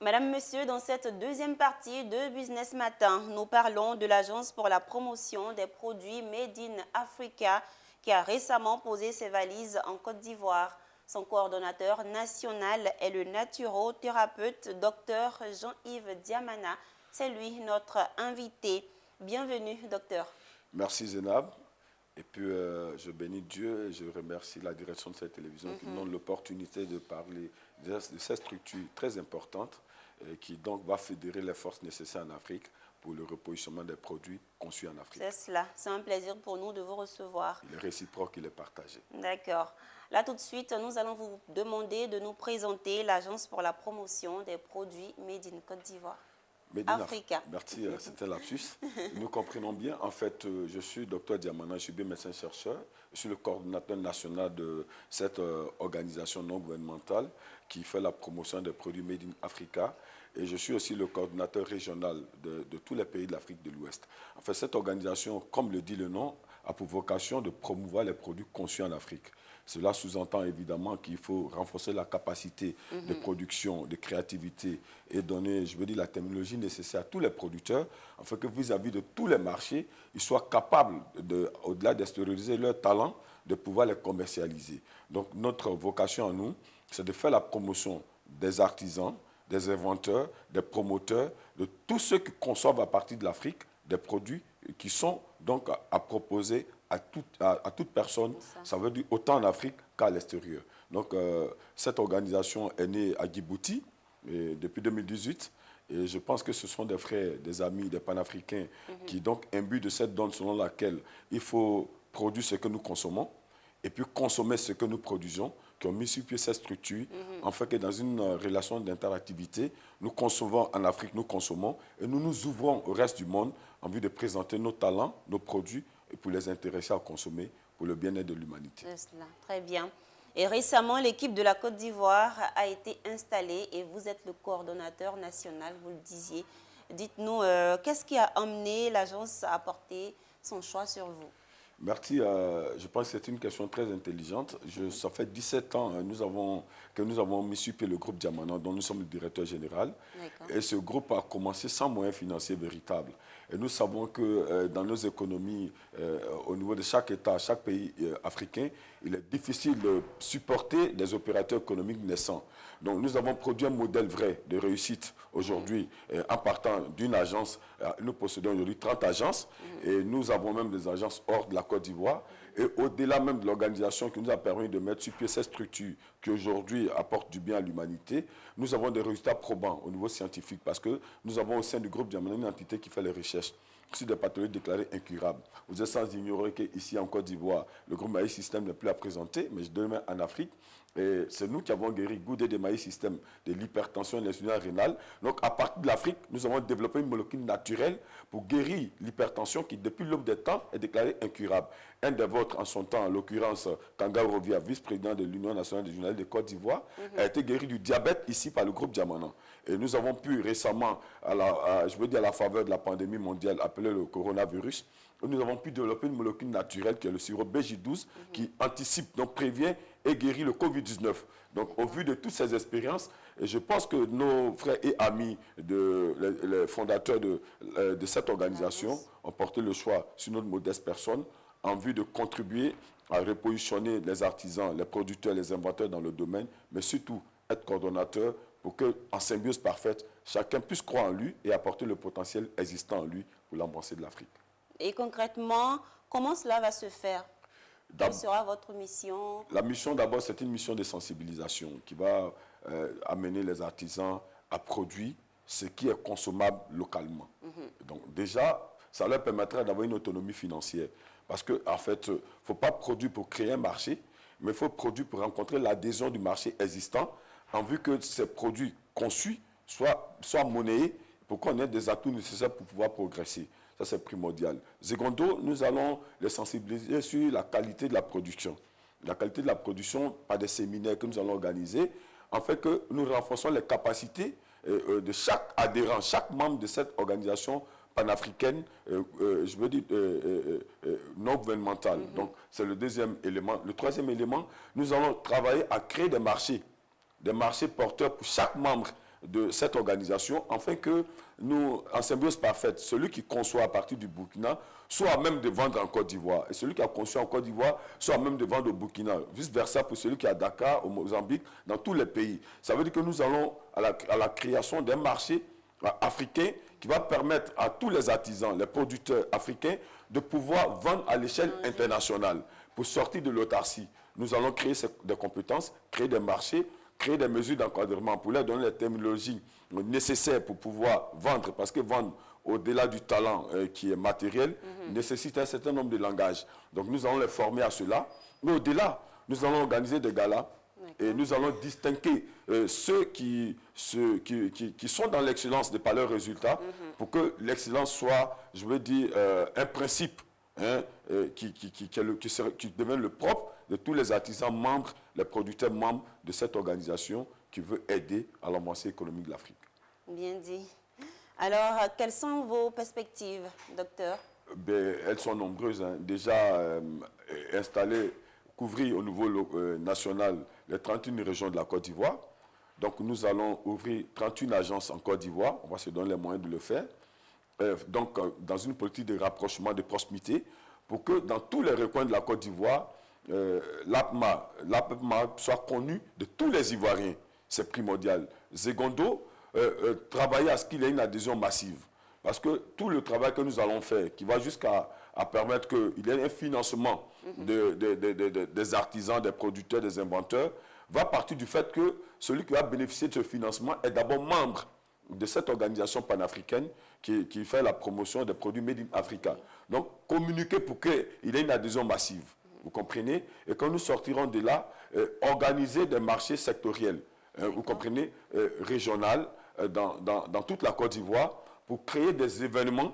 Madame, Monsieur, dans cette deuxième partie de Business Matin, nous parlons de l'Agence pour la promotion des produits Made in Africa qui a récemment posé ses valises en Côte d'Ivoire. Son coordonnateur national est le naturothérapeute Dr Jean-Yves Diamana. C'est lui notre invité. Bienvenue, docteur. Merci Zénab. Et puis je bénis Dieu et je remercie la direction de cette télévision qui nous donne l'opportunité de parler de cette structure très importante qui donc va fédérer les forces nécessaires en Afrique pour le repositionnement des produits conçus en Afrique. C'est cela. C'est un plaisir pour nous de vous recevoir. Il est réciproque, il est partagé. D'accord. Là, tout de suite, nous allons vous demander de nous présenter l'Agence pour la promotion des produits Made in Côte d'Ivoire. Africa. Merci, c'était un lapsus. Nous comprenons bien. En fait, je suis docteur Diamana, je suis biomédecin-chercheur. Je suis le coordinateur national de cette organisation non gouvernementale qui fait la promotion des produits Made in Africa. Et je suis aussi le coordinateur régional de tous les pays de l'Afrique de l'Ouest. En fait, cette organisation, comme le dit le nom, a pour vocation de promouvoir les produits conçus en Afrique. Cela sous-entend évidemment qu'il faut renforcer la capacité de production, de créativité et donner, je veux dire, la terminologie nécessaire à tous les producteurs afin que vis-à-vis de tous les marchés, ils soient capables, au-delà d'extérioriser leurs talents, de pouvoir les commercialiser. Donc notre vocation à nous, c'est de faire la promotion des artisans, des inventeurs, des promoteurs, de tous ceux qui conçoivent à partir de l'Afrique des produits qui sont donc à proposer à toute personne, ça veut dire autant en Afrique qu'à l'extérieur. Donc cette organisation est née à Djibouti depuis 2018 et je pense que ce sont des frères, des amis, des panafricains qui donc imbuent de cette donne selon laquelle il faut produire ce que nous consommons et puis consommer ce que nous produisons, qui ont mis sur pied cette structure, en fait que dans une relation d'interactivité, nous concevons en Afrique, nous consommons, et nous nous ouvrons au reste du monde en vue de présenter nos talents, nos produits, et pour les intéresser à consommer pour le bien-être de l'humanité. C'est cela, très bien. Et récemment, l'équipe de la Côte d'Ivoire a été installée et vous êtes le coordonnateur national, vous le disiez. Dites-nous, qu'est-ce qui a amené l'agence à porter son choix sur vous? Merci. Je pense que c'est une question très intelligente. Ça fait 17 ans que nous avons mis sur pied le groupe Diamana, dont nous sommes le directeur général. Et ce groupe a commencé sans moyens financiers véritables. Et nous savons que dans nos économies, au niveau de chaque État, chaque pays africain, il est difficile de supporter des opérateurs économiques naissants. Donc nous avons produit un modèle vrai de réussite aujourd'hui en partant d'une agence. Nous possédons aujourd'hui 30 agences et nous avons même des agences hors de la Côte d'Ivoire. Et au-delà même de l'organisation qui nous a permis de mettre sur pied cette structure qui aujourd'hui apporte du bien à l'humanité, nous avons des résultats probants au niveau scientifique parce que nous avons au sein du groupe Diamana une entité qui fait les recherches sur des pathologies déclarées incurables. Vous êtes sans ignorer qu'ici en Côte d'Ivoire, le groupe Maïs System n'est plus à présenter, mais demain en Afrique, et c'est nous qui avons guéri Goudé de Maïs System de l'hypertension et de l'insuffisance rénale. Donc à partir de l'Afrique, nous avons développé une molécule naturelle pour guérir l'hypertension qui depuis l'aube des temps est déclarée incurable. Un des vôtres en son temps, en l'occurrence Kanga Rovia, vice-président de l'Union nationale des journalistes de Côte d'Ivoire, a été guéri du diabète ici par le groupe Diamana. Et nous avons pu récemment, à la faveur de la pandémie mondiale appelée le coronavirus, nous avons pu développer une molécule naturelle qui est le sirop BJ12 qui anticipe, donc prévient et guérit le Covid-19. Donc au vu de toutes ces expériences, je pense que nos frères et amis, les fondateurs de cette organisation ont porté le choix sur notre modeste personne en vue de contribuer à repositionner les artisans, les producteurs, les inventeurs dans le domaine, mais surtout être coordonnateur pour qu'en symbiose parfaite, chacun puisse croire en lui et apporter le potentiel existant en lui pour l'avancée de l'Afrique. Et concrètement, comment cela va se faire? Quelle sera votre mission? La mission, d'abord, c'est une mission de sensibilisation qui va amener les artisans à produire ce qui est consommable localement. Donc déjà, ça leur permettra d'avoir une autonomie financière. Parce qu'en fait, il ne faut pas produire pour créer un marché, mais il faut produire pour rencontrer l'adhésion du marché existant en vue que ces produits conçus soient monnayés pour qu'on ait des atouts nécessaires pour pouvoir progresser. Ça, c'est primordial. Secondo, nous allons les sensibiliser sur la qualité de la production. La qualité de la production par des séminaires que nous allons organiser, en fait que nous renforçons les capacités de chaque adhérent, chaque membre de cette organisation panafricaine, je veux dire non gouvernementale. Donc, c'est le deuxième élément. Le troisième élément, nous allons travailler à créer des marchés porteurs pour chaque membre de cette organisation, afin que nous, en symbiose parfaite, celui qui conçoit à partir du Burkina soit à même de vendre en Côte d'Ivoire, et celui qui a conçu en Côte d'Ivoire soit à même de vendre au Burkina, vice-versa pour celui qui est à Dakar, au Mozambique, dans tous les pays. Ça veut dire que nous allons à la création d'un marché africain qui va permettre à tous les artisans, les producteurs africains de pouvoir vendre à l'échelle internationale pour sortir de l'autarcie. Nous allons créer des compétences, créer des marchés, créer des mesures d'encadrement pour leur donner les terminologies nécessaires pour pouvoir vendre, parce que vendre au-delà du talent qui est matériel nécessite un certain nombre de langages. Donc nous allons les former à cela. Mais au-delà, nous allons organiser des galas et nous allons distinguer ceux qui sont dans l'excellence de par leurs résultats pour que l'excellence soit, je veux dire, un principe qui devienne le propre de tous les artisans membres, les producteurs membres de cette organisation qui veut aider à l'avancée économique de l'Afrique. Bien dit. Alors, quelles sont vos perspectives, docteur? Elles sont nombreuses. Déjà installées, couvrir au niveau national les 31 régions de la Côte d'Ivoire. Donc, nous allons ouvrir 31 agences en Côte d'Ivoire. On va se donner les moyens de le faire. Donc, dans une politique de rapprochement, de proximité, pour que dans tous les recoins de la Côte d'Ivoire, l'APMA soit connu de tous les Ivoiriens. C'est primordial. Secondo, travailler à ce qu'il y ait une adhésion massive. Parce que tout le travail que nous allons faire, qui va jusqu'à permettre qu'il y ait un financement des artisans, des producteurs, des inventeurs, va partir du fait que celui qui va bénéficier de ce financement est d'abord membre de cette organisation panafricaine qui fait la promotion des produits Made in Africa. Donc, communiquer pour qu'il y ait une adhésion massive. Vous comprenez? Et quand nous sortirons de là, organiser des marchés sectoriels, vous comprenez, régional, dans toute la Côte d'Ivoire, pour créer des événements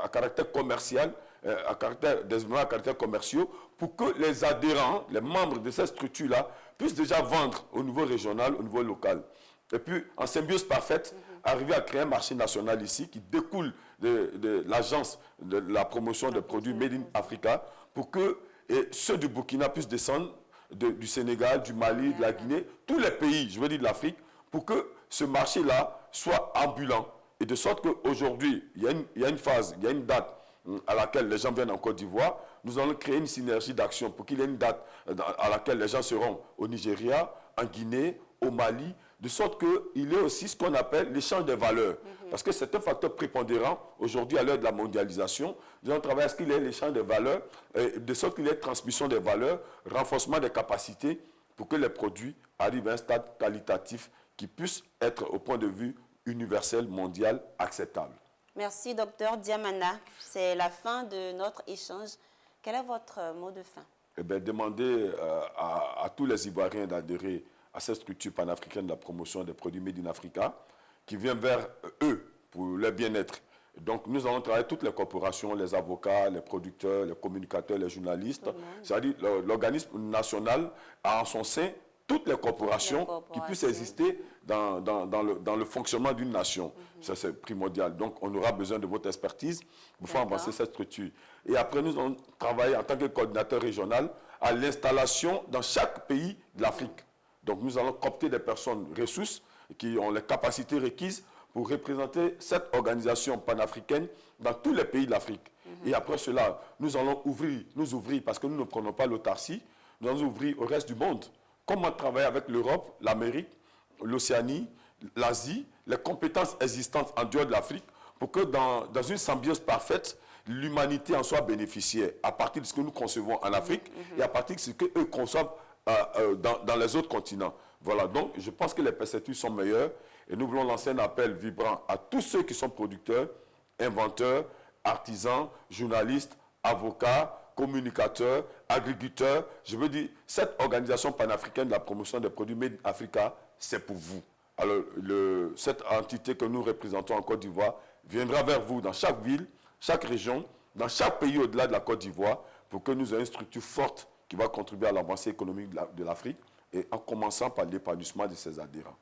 à caractère commercial, des événements à caractère commerciaux, pour que les adhérents, les membres de cette structure-là, puissent déjà vendre au niveau régional, au niveau local. Et puis, en symbiose parfaite, arriver à créer un marché national ici qui découle de l'agence de la promotion des produits Made in Africa, pour que ceux du Burkina puissent descendre du Sénégal, du Mali, de la Guinée, tous les pays, je veux dire de l'Afrique, pour que ce marché-là soit ambulant. Et de sorte qu'aujourd'hui, il y a une phase, il y a une date à laquelle les gens viennent en Côte d'Ivoire. Nous allons créer une synergie d'action pour qu'il y ait une date à laquelle les gens seront au Nigeria, en Guinée, au Mali, de sorte qu'il y ait aussi ce qu'on appelle l'échange des valeurs. Parce que c'est un facteur prépondérant aujourd'hui à l'heure de la mondialisation. Nous allons travailler à ce qu'il y ait l'échange des valeurs, de sorte qu'il y ait transmission des valeurs, renforcement des capacités pour que les produits arrivent à un stade qualitatif qui puisse être au point de vue universel, mondial, acceptable. Merci, docteur Diamana. C'est la fin de notre échange. Quel est votre mot de fin? Demander à tous les Ivoiriens d'adhérer à cette structure panafricaine de la promotion des produits Made in Africa, qui vient vers eux pour leur bien-être. Donc, nous allons travailler toutes les corporations, les avocats, les producteurs, les communicateurs, les journalistes. C'est-à-dire l'organisme national a en son sein toutes les corporations qui puissent exister dans le fonctionnement d'une nation. Ça, c'est primordial. Donc, on aura besoin de votre expertise pour faire avancer cette structure. Et après, nous allons travailler en tant que coordinateur régional à l'installation dans chaque pays de l'Afrique. Donc, nous allons coopter des personnes ressources qui ont les capacités requises pour représenter cette organisation panafricaine dans tous les pays de l'Afrique. Et après cela, nous allons nous ouvrir, parce que nous ne prenons pas l'autarcie, nous allons ouvrir au reste du monde. Comment travailler avec l'Europe, l'Amérique, l'Océanie, l'Asie, les compétences existantes en dehors de l'Afrique, pour que dans une symbiose parfaite, l'humanité en soit bénéficiaire à partir de ce que nous concevons en Afrique et à partir de ce qu'eux conçoivent dans les autres continents. Voilà, donc je pense que les perspectives sont meilleures et nous voulons lancer un appel vibrant à tous ceux qui sont producteurs, inventeurs, artisans, journalistes, avocats, communicateurs, agriculteurs. Je veux dire, cette organisation panafricaine de la promotion des produits Made in Africa, c'est pour vous. Alors, cette entité que nous représentons en Côte d'Ivoire viendra vers vous dans chaque ville, chaque région, dans chaque pays au-delà de la Côte d'Ivoire, pour que nous ayons une structure forte qui va contribuer à l'avancée économique de l'Afrique, et en commençant par l'épanouissement de ses adhérents.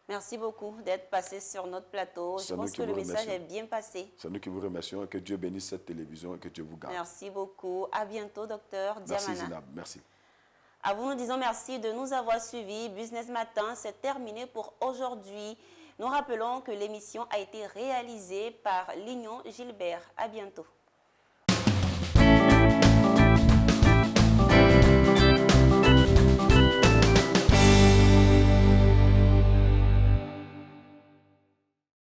Merci beaucoup d'être passé sur notre plateau. Je pense que le message est bien passé. C'est nous qui vous remercions et que Dieu bénisse cette télévision et que Dieu vous garde. Merci beaucoup. À bientôt, docteur Diamana. Merci, Zinab. Merci. À vous, nous disons merci de nous avoir suivis. Business Matin, c'est terminé pour aujourd'hui. Nous rappelons que l'émission a été réalisée par Lignon Gilbert. À bientôt.